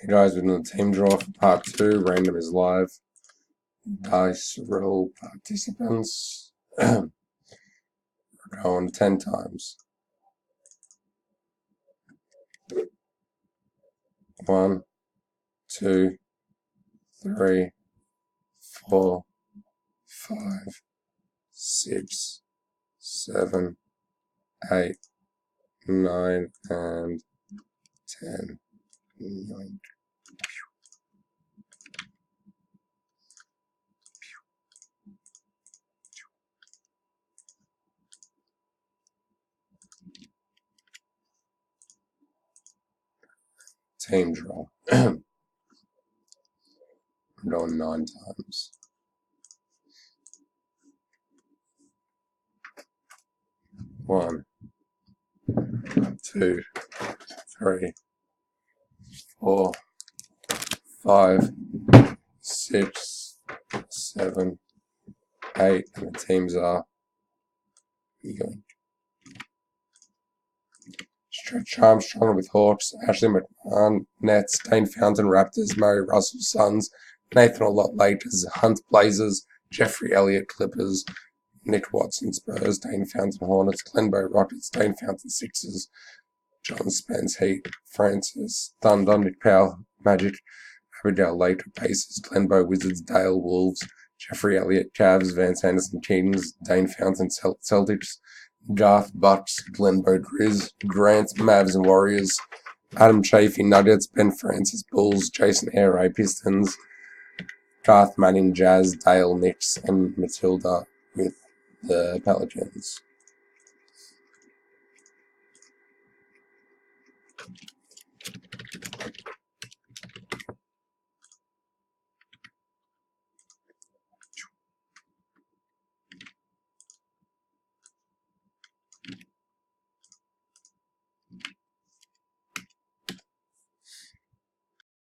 Hey guys, we're doing the team draw for part 2. Random is live. Dice roll participants. We're going 10 times. 1, 2, 3, 4, 5, 6, 7, 8, 9, and 10. Team draw. I'm going 9 times. 1, 2, 3, 4, 5, 6, 7, 8, and the teams are Stretch Armstrong with Hawks, Ashley McMahon, Nets, Dane Fountain Raptors, Murray Russell Suns, Nathan Allott Lakers, Hunt Blazers, Jeffrey Elliott Clippers, Nick Watson Spurs, Dane Fountain Hornets, Glenbow Rockets, Dane Fountain Sixers, John Spence Heat, Francis Thunder, Nick Powell Magic, Abigail Laker Pacers, Glenbow Wizards, Dale Wolves, Jeffrey Elliott Cavs, Vance Anderson Kings, Dane Fountain Celtics, Garth Bucks, Glenbow Grizz, Grant Mavs and Warriors, Adam Chafee Nuggets, Ben Francis Bulls, Jason Air Pistons, Garth Manning Jazz, Dale Knicks, and Matilda with the Pelicans.